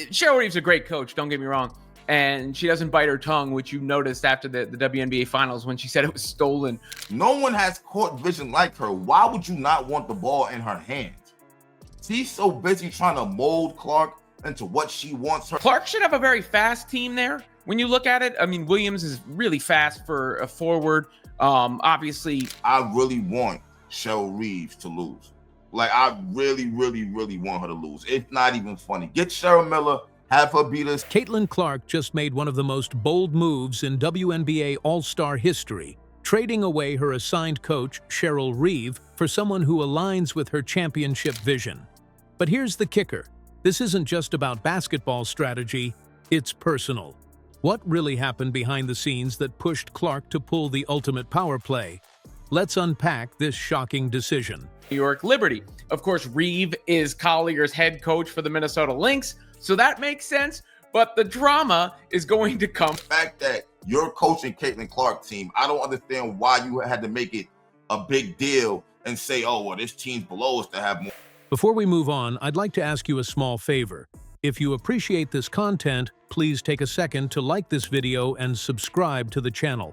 Cheryl Reeve's a great coach, don't get me wrong. And she doesn't bite her tongue, which you noticed after the WNBA finals when she said it was stolen. No one has court vision like her. Why would you not want the ball in her hands? She's so busy trying to mold Clark into what she wants her. Clark should have a very fast team there. When you look at it, I mean, Williams is really fast for a forward. Obviously, I really want Cheryl Reeves to lose. Like, I really, really, really want her to lose. It's not even funny. Get Cheryl Miller, have her beat us. Caitlin Clark just made one of the most bold moves in WNBA All-Star history, trading away her assigned coach, Cheryl Reeve, for someone who aligns with her championship vision. But here's the kicker. This isn't just about basketball strategy, it's personal. What really happened behind the scenes that pushed Clark to pull the ultimate power play? Let's unpack this shocking decision. New York Liberty. Of course, Reeve is Collier's head coach for the Minnesota Lynx, so that makes sense, but the drama is going to come. The fact that you're coaching Caitlin Clark's team, I don't understand why you had to make it a big deal and say, oh, well, this team's below us to have more. Before we move on, I'd like to ask you a small favor. If you appreciate this content, please take a second to like this video and subscribe to the channel.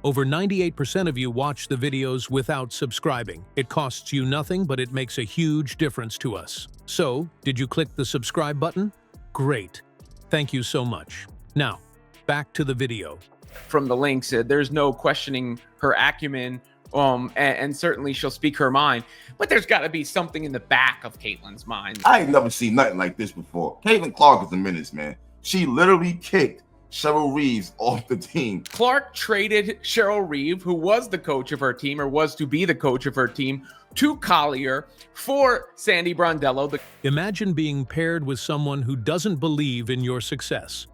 Over 98% of you watch the videos without subscribing. It costs you nothing, but it makes a huge difference to us. So, did you click the subscribe button? Great. Thank you so much. Now, back to the video. From the Lynx, there's no questioning her acumen, and certainly she'll speak her mind, but there's got to be something in the back of Caitlin's mind. I ain't never seen nothing like this before. Caitlin Clark is a menace, man. She literally kicked Cheryl Reeves off the team. Clark traded Cheryl Reeve, who was the coach of her team, or was to be the coach of her team, to Collier for Sandy Brondello. Imagine being paired with someone who doesn't believe in your success.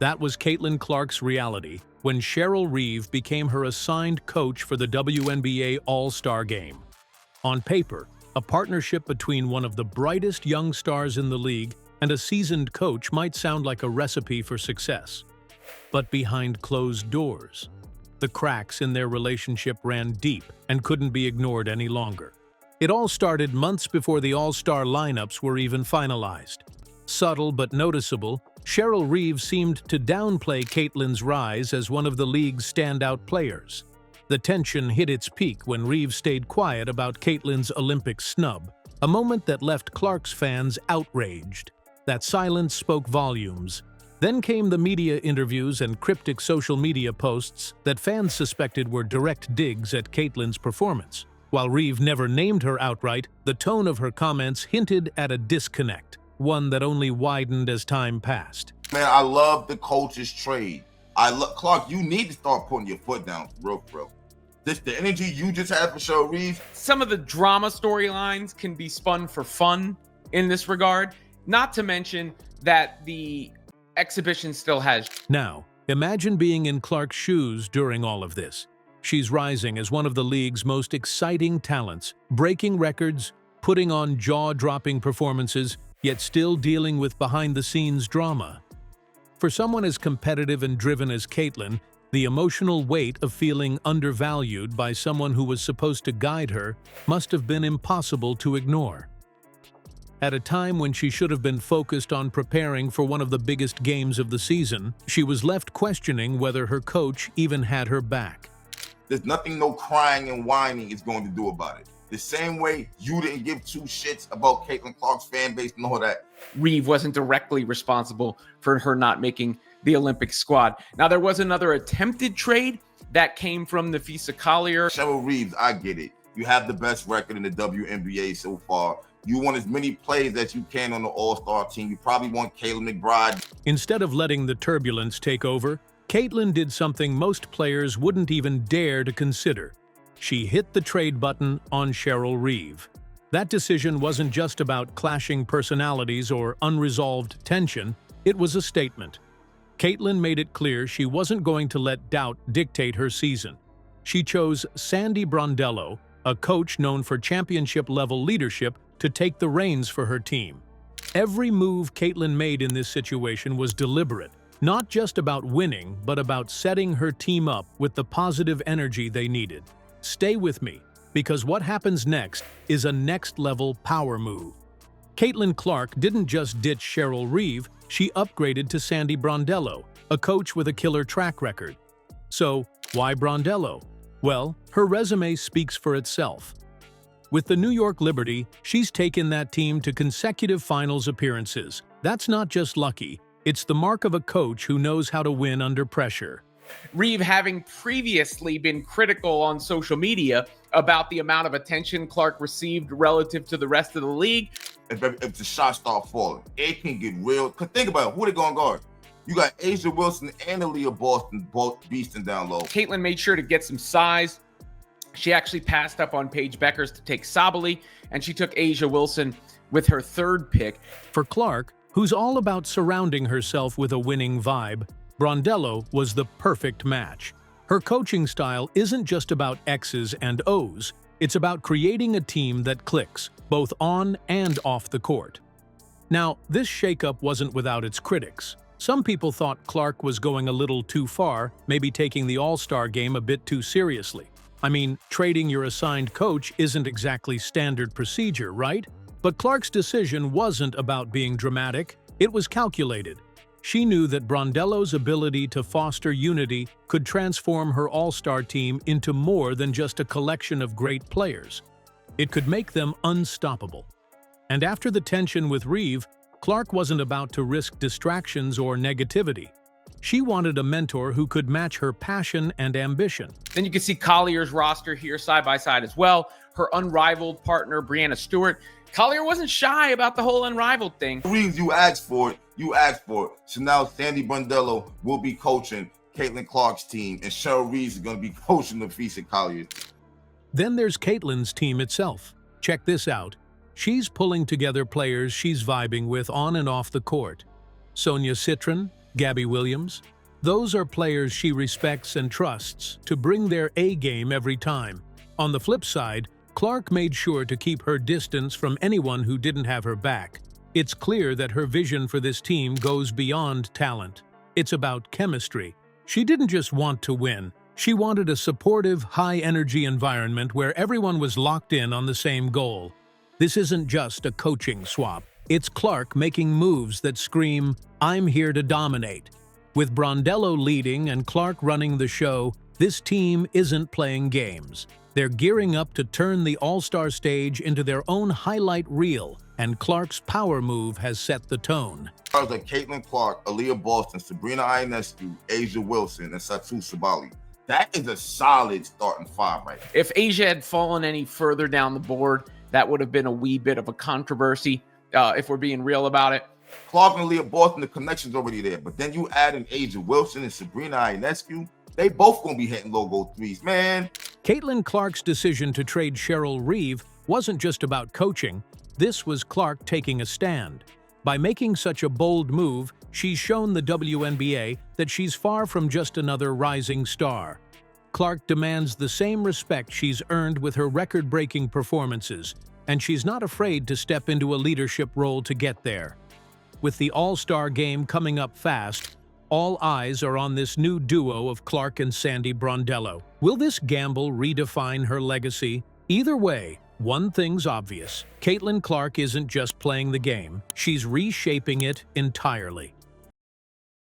That was Caitlin Clark's reality when Cheryl Reeve became her assigned coach for the WNBA All-Star Game. On paper, a partnership between one of the brightest young stars in the league and a seasoned coach might sound like a recipe for success. But behind closed doors, the cracks in their relationship ran deep and couldn't be ignored any longer. It all started months before the All-Star lineups were even finalized. Subtle but noticeable, Cheryl Reeve seemed to downplay Caitlin's rise as one of the league's standout players. The tension hit its peak when Reeve stayed quiet about Caitlin's Olympic snub, a moment that left Clark's fans outraged. That silence spoke volumes. Then came the media interviews and cryptic social media posts that fans suspected were direct digs at Caitlin's performance. While Reeve never named her outright, the tone of her comments hinted at a disconnect, one that only widened as time passed. Man, I love the coach's trade. Clark, you need to start putting your foot down, real. The energy you just had for Cheryl Reeves. Some of the drama storylines can be spun for fun in this regard, not to mention that the exhibition still has. Now, imagine being in Clark's shoes during all of this. She's rising as one of the league's most exciting talents, breaking records, putting on jaw-dropping performances, yet still dealing with behind-the-scenes drama. For someone as competitive and driven as Caitlin, the emotional weight of feeling undervalued by someone who was supposed to guide her must have been impossible to ignore. At a time when she should have been focused on preparing for one of the biggest games of the season, she was left questioning whether her coach even had her back. There's nothing no crying and whining is going to do about it. The same way you didn't give two shits about Caitlin Clark's fan base and all that. Reeve wasn't directly responsible for her not making the Olympic squad. Now, there was another attempted trade that came from Nafisa Collier. Cheryl Reeves, I get it. You have the best record in the WNBA so far. You want as many plays as you can on the All-Star team. You probably want Kayla McBride. Instead of letting the turbulence take over, Caitlin did something most players wouldn't even dare to consider. She hit the trade button on Cheryl Reeve. That decision wasn't just about clashing personalities or unresolved tension, it was a statement. Caitlin made it clear she wasn't going to let doubt dictate her season. She chose Sandy Brondello, a coach known for championship-level leadership, to take the reins for her team. Every move Caitlin made in this situation was deliberate, not just about winning, but about setting her team up with the positive energy they needed. Stay with me, because what happens next is a next-level power move. Caitlin Clark didn't just ditch Cheryl Reeve, she upgraded to Sandy Brondello, a coach with a killer track record. So, why Brondello? Well, her resume speaks for itself. With the New York Liberty, she's taken that team to consecutive finals appearances. That's not just lucky, it's the mark of a coach who knows how to win under pressure. Reeve having previously been critical on social media about the amount of attention Clark received relative to the rest of the league. If the shots start falling, it can get real. Cause think about it, who they gonna guard? You got Asia Wilson and Aaliyah Boston both beasting down low. Caitlin made sure to get some size. She actually passed up on Paige Beckers to take Sabali, and she took Asia Wilson with her third pick. For Clark, who's all about surrounding herself with a winning vibe, Brondello was the perfect match. Her coaching style isn't just about X's and O's, it's about creating a team that clicks, both on and off the court. Now, this shakeup wasn't without its critics. Some people thought Clark was going a little too far, maybe taking the All-Star game a bit too seriously. I mean, trading your assigned coach isn't exactly standard procedure, right? But Clark's decision wasn't about being dramatic, it was calculated. She knew that Brondello's ability to foster unity could transform her all-star team into more than just a collection of great players. It could make them unstoppable. And after the tension with Reeve, Clark wasn't about to risk distractions or negativity. She wanted a mentor who could match her passion and ambition. Then you can see Collier's roster here side by side as well. Her unrivaled partner, Brianna Stewart. Collier wasn't shy about the whole unrivaled thing. Reeves, you asked for it. You asked for it. So now Sandy Brondello will be coaching Caitlin Clark's team, and Cheryl Reeves is going to be coaching the Feast at Collier. Then there's Caitlin's team itself. Check this out. She's pulling together players she's vibing with on and off the court. Sonia Citron, Gabby Williams. Those are players she respects and trusts to bring their A-game every time. On the flip side, Clark made sure to keep her distance from anyone who didn't have her back. It's clear that her vision for this team goes beyond talent. It's about chemistry. She didn't just want to win. She wanted a supportive, high-energy environment where everyone was locked in on the same goal. This isn't just a coaching swap. It's Clark making moves that scream, "I'm here to dominate." With Brondello leading and Clark running the show, this team isn't playing games. They're gearing up to turn the All-Star stage into their own highlight reel, and Clark's power move has set the tone. Stars like Caitlin Clark, Aaliyah Boston, Sabrina Ionescu, Asia Wilson, and Satu Sabali. That is a solid starting five right now. If Asia had fallen any further down the board, that would have been a wee bit of a controversy, if we're being real about it. Clark and Aaliyah Boston, the connection's already there. But then you add in Asia Wilson and Sabrina Ionescu, they both gonna be hitting logo threes, man. Caitlin Clark's decision to trade Cheryl Reeve wasn't just about coaching. This was Clark taking a stand. By making such a bold move, she's shown the WNBA that she's far from just another rising star. Clark demands the same respect she's earned with her record-breaking performances, and she's not afraid to step into a leadership role to get there. With the All-Star game coming up fast, all eyes are on this new duo of Clark and Sandy Brondello. Will this gamble redefine her legacy? Either way, one thing's obvious. Caitlin Clark isn't just playing the game, she's reshaping it entirely.